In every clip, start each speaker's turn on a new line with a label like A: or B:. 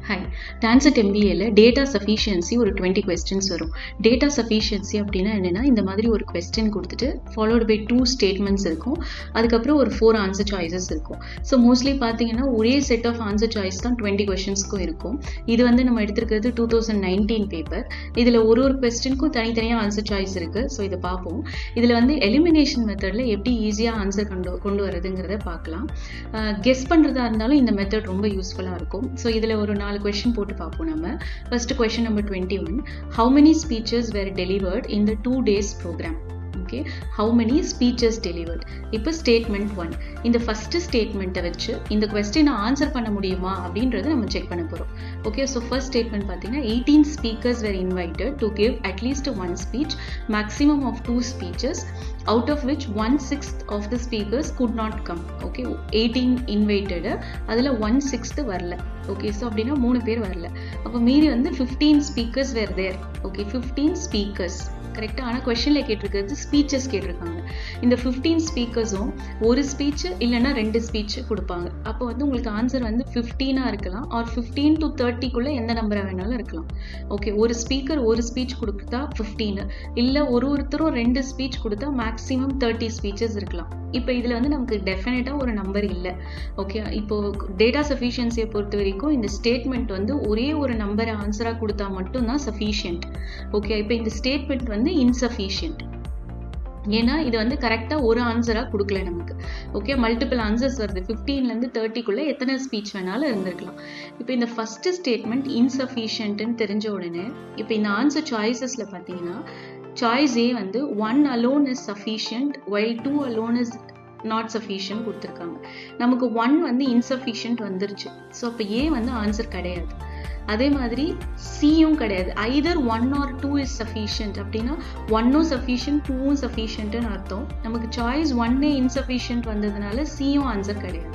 A: Hi, Tanset MBA data sufficiency ஒரு 20 questions வரும். Data sufficiency அப்படின்னா என்னன்னா இந்த மாதிரி ஒரு question கொடுத்துட்டு followed by 2 statements இருக்கும். அதுக்கப்புறம் ஒரு 4 answer choices இருக்கும். So mostly பார்த்தீங்கன்னா ஒரே set of answer choice தான் 20 questionsக்கும் இருக்கும். இது வந்து நம்ம எடுத்திருக்கிறது 2019 paper. இதுல ஒரு questionக்கும் தனித்தனியா answer choice இருக்கு. So இதை பார்ப்போம். இதுல வந்து elimination methodல எப்படி ஈஸியா ஆன்சர் கொண்டு வரதுங்கிறத பார்க்கலாம். கெஸ் பண்றதா இருந்தாலும் இந்த மெத்தட் ரொம்ப யூஸ்ஃபுல்லா இருக்கும். So இதுல ஒரு 4 question போட்டு பார்ப்போம் நம்ம. First question number 21. How many speeches were delivered in the 2 days program? Okay, how many speeches delivered? இப்போ statement 1. இந்த first statement வச்சு இந்த question ஆன்சர் பண்ண முடியுமா அப்படின்றத நம்ம செக் பண்ண போறோம். Okay, so first statement பார்த்தீங்கன்னா 18 speakers were invited to give at least one speech, maximum of 2 speeches, out of which 1/6 of the speakers could not come. Okay, 18 invited, அதுல 1/6 வரல. Okay, so அப்படின்னா 3 பேர் வரல. அப்போ மீதி வந்து 15 speakers were there. Okay, 15 speakers. கரெக்டா? ஆனா கொஸ்டின்ல கேட்டிருக்கிறது ஸ்பீச்சஸ் கேட்டிருக்காங்க. இந்த 15 ஸ்பீக்கர்ஸும் ஒரு ஸ்பீச் இல்லைன்னா 2 ஸ்பீச் கொடுப்பாங்க. அப்போ வந்து உங்களுக்கு ஆன்சர் வந்து 15 இருக்கலாம், ஆர் 15 to 30 எந்த நம்பரா வேணாலும் இருக்கலாம். ஓகே, ஒரு ஸ்பீக்கர் ஒரு ஸ்பீச் கொடுத்தா 15, இல்ல ஒருத்தரும் 2 ஸ்பீச் கொடுத்தா மேக்ஸிமம் 30 ஸ்பீச்சஸ் இருக்கலாம். இப்போ இதுல வந்து நமக்கு டெஃபினட்டா ஒரு நம்பர் இல்லை. ஓகே, இப்போ டேட்டா சஃபிஷியன்சியை பொறுத்த வரைக்கும் இந்த ஸ்டேட்மெண்ட் வந்து ஒரே ஒரு நம்பரை ஆன்சரா கொடுத்தா மட்டும்தான் சஃபிஷியன்ட். ஓகே, இப்போ இந்த ஸ்டேட்மெண்ட் வந்து இன்சஃபிஷியன்ட். ஏன்னா இது வந்து கரெக்டா ஒரு ஆன்சரா கொடுக்கல நமக்கு. ஓகே, மல்டிபிள் ஆன்சர்ஸ் வருது. 15ல இருந்து 30க்குள்ள எத்தனை ஸ்பீச் வேணாலும் இருந்திருக்கலாம். இப்போ இந்த ஃபர்ஸ்ட் ஸ்டேட்மெண்ட் இன்சஃபிஷியன்ட்னு தெரிஞ்ச உடனே இப்போ இந்த ஆன்சர் சாய்ஸஸ்ல பாத்தீங்கன்னா சாய்ஸ் ஏ வந்து 1 alone is sufficient while 2 alone is not sufficient கொடுத்துருக்காங்க. நமக்கு 1 வந்து இன்சஃபிஷியன்ட் வந்துருச்சு. ஸோ அப்போ ஏ வந்து ஆன்சர் கிடையாது. அதே மாதிரி சியும் கிடையாது. either 1 or 2 is sufficient அப்படின்னா 1ம் sufficient 2ம் sufficientன்னு அர்த்தம். நமக்கு சாய்ஸ் 1 இன்சஃபிஷியன்ட் வந்ததுனால சியும் ஆன்சர் கிடையாது.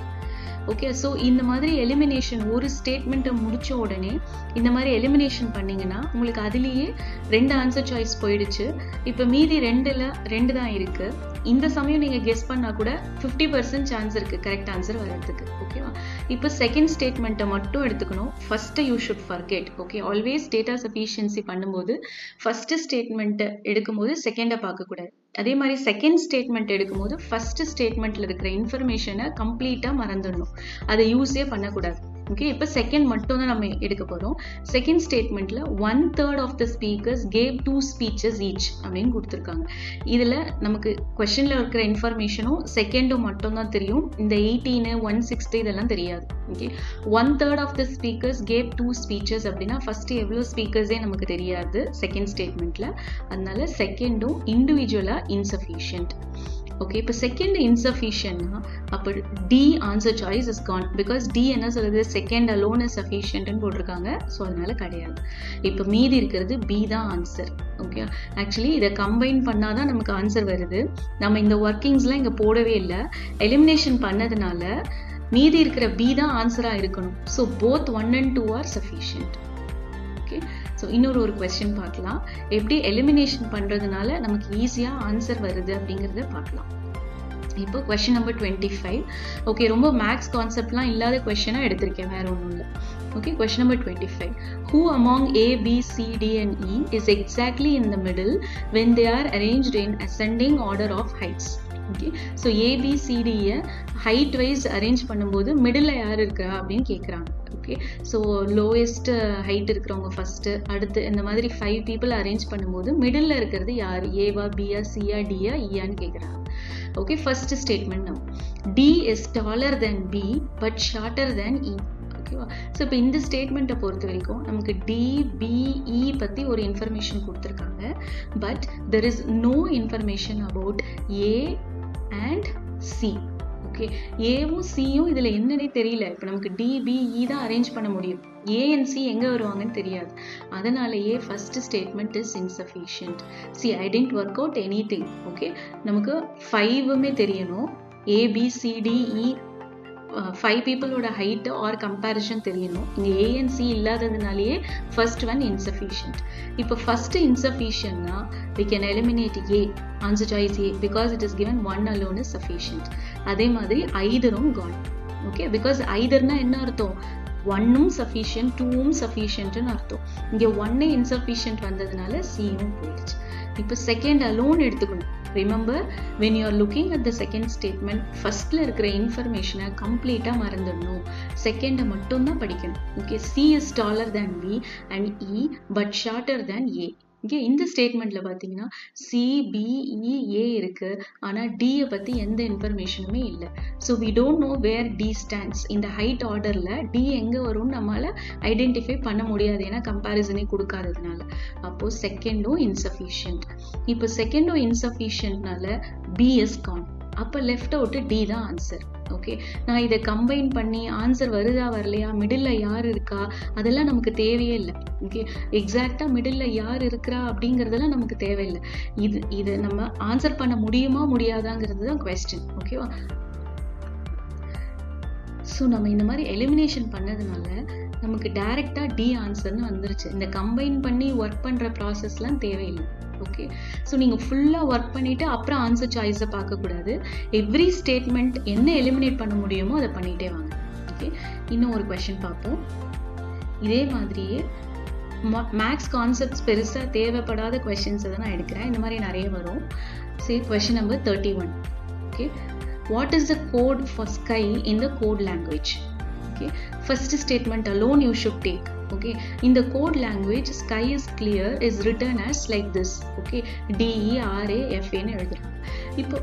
A: ஓகே, ஸோ இந்த மாதிரி எலிமினேஷன் ஒரு ஸ்டேட்மெண்ட்டை முடிச்ச உடனே இந்த மாதிரி எலிமினேஷன் பண்ணீங்கன்னா உங்களுக்கு அதுலேயே 2 ஆன்சர் சாய்ஸ் போயிடுச்சு. இப்போ மீதி 2 தான் இருக்கு. இந்த சமயம் நீங்க கெஸ் பண்ணா கூட 50% சான்ஸ் இருக்கு கரெக்ட் ஆன்சர் வர்றதுக்கு. ஓகேவா? இப்போ செகண்ட் ஸ்டேட்மெண்ட்டை மட்டும் எடுத்துக்கணும். First you should forget. Okay, always data sufficiency பண்ணும்போது ஃபர்ஸ்ட் ஸ்டேட்மெண்ட் எடுக்கும்போது செகண்டை பார்க்கக்கூடாது. அதே மாதிரி செகண்ட் ஸ்டேட்மெண்ட் எடுக்கும்போது ஃபர்ஸ்ட் ஸ்டேட்மெண்ட்ல இருக்கிற இன்ஃபர்மேஷனை கம்ப்ளீட்டா மறந்துடணும். அதை யூஸே பண்ணக்கூடாது. ஓகே, இப்போ செகண்ட் மட்டும் தான் நம்ம எடுக்க போறோம். செகண்ட் ஸ்டேட்மெண்ட்ல 1/3 of the speakers gave 2 speeches each அப்படின்னு கொடுத்துருக்காங்க. இதுல நமக்கு கொஸ்டின்ல இருக்கிற இன்ஃபர்மேஷனும் செகண்டும் மட்டும் தான் தெரியும். இந்த 18 1/6 இதெல்லாம் தெரியாது. Okay, 1/3 of the speakers gave 2 speeches அப்படின்னா ஃபர்ஸ்ட் எவ்வளவு ஸ்பீக்கர்ஸே நமக்கு தெரியாது செகண்ட் ஸ்டேட்மெண்ட்ல. அதனால செகண்டும் இண்டிவிஜுவலா இன்சஃபிஷியன்ட். ஓகே, இப்போ செகண்ட் இன்சஃபிஷியன்ட்னா அப்போ டி ஆன்சர் சாய்ஸ் இஸ் கான். பிகாஸ் டி என்ன சொல்லுது, செகண்ட் அலோன் இஸ் சஃபிஷியன்ட்னு போட்டிருக்காங்க. ஸோ அதனால கிடையாது. இப்போ மீதி இருக்கிறது பி தான் ஆன்சர். ஓகே, ஆக்சுவலி இதை கம்பைன் பண்ணாதான் நமக்கு ஆன்சர் வருது. நம்ம இந்த ஒர்க்கிங்ஸ்லாம் இங்கே போடவே இல்லை. எலிமினேஷன் பண்ணதுனால மீதி இருக்கிற பி தான் ஆன்சரா இருக்கணும். So both 1 and 2 R sufficient. Okay, so இன்னொரு கொஸ்டின் பார்க்கலாம். எப்படி எலிமினேஷன் பண்றதுனால நமக்கு ஈஸியா ஆன்சர் வருது அப்படிங்கிறத பார்க்கலாம். இப்போ கொஸ்டின் நம்பர் 25. ஓகே, ரொம்ப மேக்ஸ் கான்செப்ட்லாம் இல்லாத கொஸ்டினா எடுத்திருக்கேன், வேற ஒன்றும் இல்லை. Okay, question number 25. Who among A, B, C, D and E is exactly in the middle when they are arranged in ascending order of heights? Okay, so A, B, C, D height wise arrange பண்ணும்போது middle யார் இருக்கிறா அப்படின்னு கேட்குறாங்க. Okay, so lowest height இருக்கிறவங்க first, அடுத்து இந்த மாதிரி 5 people arrange பண்ணும்போது மிடில் இருக்கிறது யார்? ஏவா, பியா, சியா, டியா, ஈயான்னு கேட்குறாங்க. ஓகே, ஃபர்ஸ்ட் ஸ்டேட்மெண்ட் நம்ம D is taller than B but shorter than E. ஓகேவா? ஸோ இப்போ இந்த ஸ்டேட்மெண்ட்டை பொறுத்த வரைக்கும் நமக்கு டிபிஇ பற்றி ஒரு இன்ஃபர்மேஷன் கொடுத்துருக்காங்க. But there is no information about A and C. Okay, ஏவும் சியும் இதில் என்னன்னே தெரியல. இப்போ நமக்கு டிபிஇ தான் அரேஞ்ச் பண்ண முடியும். ஏ அண்ட் சி எங்கே வருவாங்கன்னு தெரியாது. அதனாலேயே first statement is insufficient. See I didn't work out anything. Okay, நமக்கு 5மே தெரியணும். ஏபிசிடிஇ 5 peopleோட ஹைட் ஆர் கம்பேரிஷன் தெரியணும். இங்க ஏ அண்ட் சி இல்லாததுனாலேயே ஃபர்ஸ்ட் ஒன் இன்சஃபிஷியன்ட். இப்போ ஃபர்ஸ்ட் இன்சஃபிஷியன்ட்னா we can eliminate A, answer choice A, because it is given 1 alone is sufficient. அதே மாதிரி eitherம் gone. Okay, because eitherனா என்ன அர்த்தம்? 1ம் சஃபிஷியன்ட் 2ம் சஃபிஷியன்ட்னு அர்த்தம். இங்கே 1 இன்சஃபிஷியன்ட் வந்ததுனால சியும் போயிடுச்சு. இப்போ செகண்ட் அலோன் எடுத்துக்கணும். Remember when you are looking at the second statement, ஃபர்ஸ்ட்ல இருக்கிற இன்ஃபர்மேஷனை கம்ப்ளீட்டா மறந்துடணும். செகண்டை மட்டும் தான் படிக்கணும். Okay, C is taller than B and E but shorter than A. இங்கே இந்த ஸ்டேட்மெண்ட்ல பார்த்தீங்கன்னா C, B, E, A இருக்கு, ஆனா D பத்தி எந்த இன்ஃபர்மேஷனுமே இல்லை. So we don't know where D stands. இந்த ஹைட் ஆர்டர்ல D எங்க வரும்னு நம்மளால ஐடென்டிஃபை பண்ண முடியாது, ஏன்னா கம்பேரிசனே கொடுக்காததுனால. அப்போ செகண்டும் இன்சஃபிஷியன்ட். இப்போ செகண்டும் இன்சஃபிஷியன்ட்னால B is gone. அப்போ லெஃப்ட் அவுட் D தான் ஆன்சர். ஓகே, நான் இதை கம்பைன் பண்ணி ஆன்சர் வருதா வரலையா, மிடில் யார் இருக்கா, அதெல்லாம் நமக்கு தேவையே இல்லை. ஓகே, எக்ஸாக்டா மிடில் யார் இருக்கிறா அப்படிங்கறதெல்லாம் நமக்கு தேவையில்லை. இது நம்ம ஆன்சர் பண்ண முடியுமா முடியாதாங்கிறது தான் கொஸ்டின். ஓகேவா? ஸோ நம்ம இந்த மாதிரி எலிமினேஷன் பண்ணதுனால நமக்கு டைரக்டா D ஆன்சர்னு வந்துருச்சு. இந்த கம்பைன் பண்ணி ஒர்க் பண்ற ப்ராசஸ்லாம் தேவையில்லை. ஓகே, ஸோ நீங்கள் ஃபுல்லாக ஒர்க் பண்ணிவிட்டு அப்புறம் ஆன்சர் சாய்ஸை பார்க்கக்கூடாது. எவ்ரி ஸ்டேட்மெண்ட் என்ன எலிமினேட் பண்ண முடியுமோ அதை பண்ணிகிட்டே வாங்க. ஓகே, இன்னும் ஒரு கொஷின் பார்ப்போம். இதே மாதிரியே மேக்ஸ் கான்செப்ட்ஸ் பெருசாக தேவைப்படாத கொஷின்ஸை தான் நான் எடுக்கிறேன். இந்த மாதிரி நிறைய வரும். சரி, question number 31. Okay, what is the code for sky in the code language? Okay, first statement alone you should take. Okay, in the code language sky is clear is written as like this. Okay, DERAFA னு எழுதுறோம். இப்போ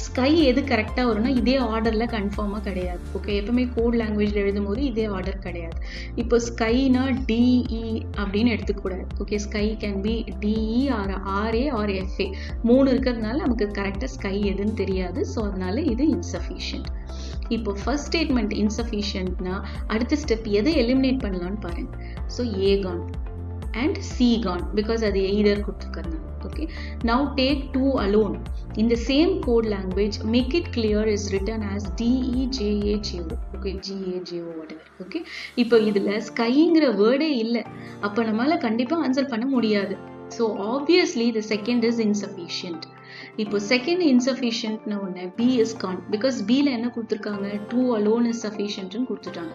A: sky எது கரெக்டா வரும்னா இதே ஆர்டர்ல கன்ஃபார்மா கிடையாது. ஓகே, எப்பவுமே கோட் லாங்குவேஜ்ல எழுதும் போது இதே ஆர்டர் கிடையாது. இப்போ ஸ்கைனா DE அப்படின்னு எடுத்துக்கூடாது. Okay, sky can be DE or RA or FA. 3 இருக்கிறதுனால நமக்கு கரெக்டா ஸ்கை எதுன்னு தெரியாது. ஸோ அதனால இது இன்சஃபிஷியன்ட். இப்போ ஃபர்ஸ்ட் ஸ்டேட்மெண்ட் இன்சஃபிஷியன்ட்னா அடுத்த ஸ்டெப் எதை எலிமினேட் பண்ணலாம்னு பாருங்க. So A gone and C gone because அது எய்தர் கொடுத்துருக்காங்க. Okay, now take 2 alone. In the same code language, make it clear is written as DEJAGO. Okay, GAGO whatever. Okay, இப்போ இதுல ஸ்கைங்கிற வேர்டே இல்லை. அப்போ நம்மளால கண்டிப்பா ஆன்சர் பண்ண முடியாது. So obviously the second is insufficient. இப்போ செகண்ட் இன்சஃபிஷியன்ட்னா ஒன்று B is gone because Bல என்ன கொடுத்துருக்காங்க, 2 alone is sufficientன்னு கொடுத்துட்டாங்க.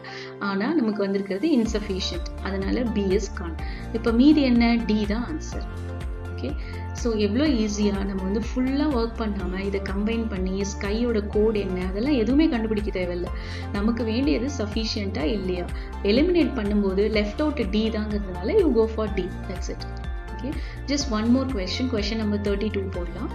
A: ஆனால் நமக்கு வந்திருக்கிறது insufficient, அதனால B is gone. இப்போ மீதி என்ன, D தான் ஆன்சர். ஓகே, ஸோ எவ்வளோ ஈஸியாக நம்ம வந்து ஃபுல்லாக ஒர்க் பண்ணாமல் இதை கம்பைன் பண்ணி ஸ்கையோட கோட் என்ன அதெல்லாம் எதுவுமே கண்டுபிடிக்க தேவையில்லை. நமக்கு வேண்டியது சஃபிஷியண்ட்டாக இல்லையா, எலிமினேட் பண்ணும்போது லெஃப்ட் அவுட் D தாங்கிறதுனால you go for D. That's it. Okay, just one more question. Question number 32 போடலாம்.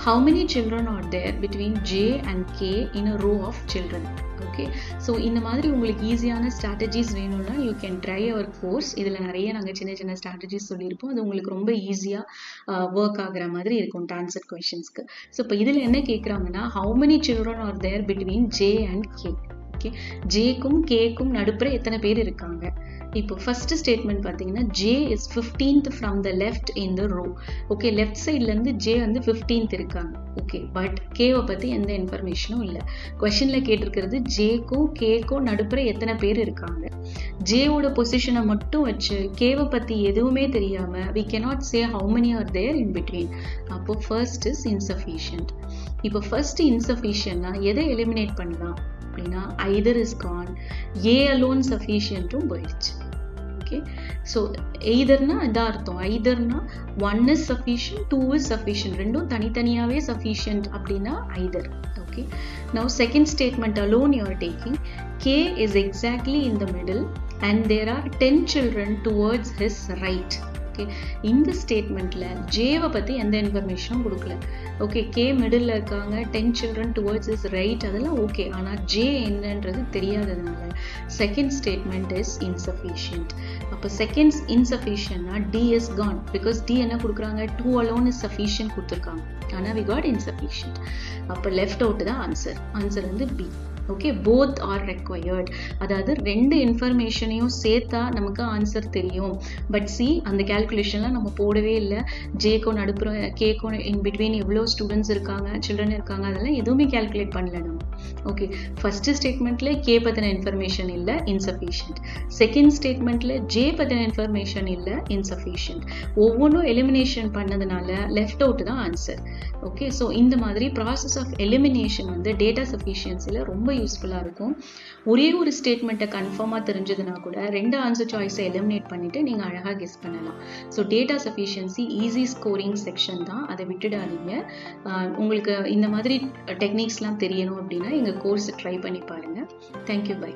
A: How many children are there between J and K in a row of children? Okay, so இந்த மாதிரி உங்களுக்கு ஈஸியான strategies வேணும்னா you can try our course. இதில் நிறைய நாங்கள் சின்ன சின்ன ஸ்ட்ராட்டஜிஸ் சொல்லியிருப்போம். அது உங்களுக்கு ரொம்ப ஈஸியாக ஒர்க் ஆகுற மாதிரி இருக்கும் டான்சர் கொஷின்ஸ்க்கு. ஸோ இப்போ இதில் என்ன கேட்குறாங்கன்னா how many children are there between J and K? Okay, ஜேக்கும் கேக்கும் நடுப்புற எத்தனை பேர் இருக்காங்க? இப்போ ஃபர்ஸ்ட் ஸ்டேட்மெண்ட் பார்த்தீங்கன்னா J is 15th from the left in the row. Okay, left சைட்லேருந்து J வந்து 15th இருக்காங்க. ஓகே, பட் கேவை பற்றி எந்த இன்ஃபர்மேஷனும் இல்லை. கொஷனில் கேட்டிருக்கிறது ஜேக்கும் கேக்கும் நடுப்புற எத்தனை பேர் இருக்காங்க. ஜேவோட பொசிஷனை மட்டும் வச்சு கேவை பற்றி எதுவுமே தெரியாமல் we cannot say how many are there in between. அப்போ ஃபர்ஸ்ட் இஸ் இன்சஃபிஷியன்ட். இப்போ ஃபர்ஸ்ட் இன்சஃபிஷியன்ட்னா எதை எலிமினேட் பண்ணலாம் அப்படின்னா either is gone, A alone sufficientும் போயிடுச்சு. ஓகே, ஸோ எய்தர்னா இதான் அர்த்தம். எய்தர்னா 1 is sufficient, 2 is sufficient, ரெண்டும் தனித்தனியாகவே sufficient அப்படின்னா either. Okay, now second statement alone you are taking. K is exactly in the middle and there are 10 children towards his right. Okay, இந்த ஸ்டேட்மெண்ட்ல ஜேவை பற்றி எந்த இன்ஃபர்மேஷனும் கொடுக்கல. Okay, K middle இருக்காங்க, 10 children towards his right, அதெல்லாம் okay. ஆனால் J என்னன்றது தெரியாததுனால second statement is insufficient. அப்போ second இன்சஃபிஷியன்ட்னா D is gone because D என்ன கொடுக்குறாங்க, 2 alone is sufficient கொடுத்துருக்காங்க. ஆனால் we got insufficient. அப்போ லெஃப்ட் அவுட் தான் ஆன்சர். ஆன்சர் வந்து B. Okay, both are required. அதாவது ரெண்டு இன்ஃபர்மேஷனையும் சேர்த்தா நமக்கு ஆன்சர் தெரியும். பட் சி, அந்த கேல்குலேஷன்லாம் நம்ம போடவே இல்லை. ஜேக்கும் நடுப்புற கேக்கும் இன் பிட்வீன் எவ்வளோ ஸ்டூடெண்ட்ஸ் இருக்காங்க, சில்ட்ரன் இருக்காங்க, அதெல்லாம் எதுவுமே கேல்குலேட் பண்ணல நம்ம. ஓகே, ஃபர்ஸ்ட் ஸ்டேட்மெண்ட்ல கே பற்றின இன்ஃபர்மேஷன் இல்லை, இன்சஃபிஷியன்ட். செகண்ட் ஸ்டேட்மெண்ட்ல ஜே பற்றின இன்ஃபர்மேஷன் இல்லை, இன்சஃபிஷியன்ட். ஒவ்வொன்றும் எலிமினேஷன் பண்ணதுனால லெஃப்ட் அவுட் தான் ஆன்சர். ஓகே, ஸோ இந்த மாதிரி ப்ராசஸ் ஆஃப் எலிமினேஷன் வந்து டேட்டா சஃபிஷியன்சியில் ரொம்ப யூஸ்ஃபுல்லாக இருக்கும். ஒரே ஒரு ஸ்டேட்மெண்ட்டை கன்ஃபார்மாக தெரிஞ்சதுன்னா கூட 2 ஆன்சர் சாய்ஸை எலிமினேட் பண்ணிவிட்டு நீங்கள் அழகாக கெஸ் பண்ணலாம். So data sufficiency easy scoring section தான், அதை விட்டுடாதீங்க. உங்களுக்கு இந்த மாதிரி டெக்னிக்ஸ்லாம் தெரியணும் அப்படின்னா எங்கள் கோர்ஸை ட்ரை பண்ணி பாருங்கள். Thank you, by.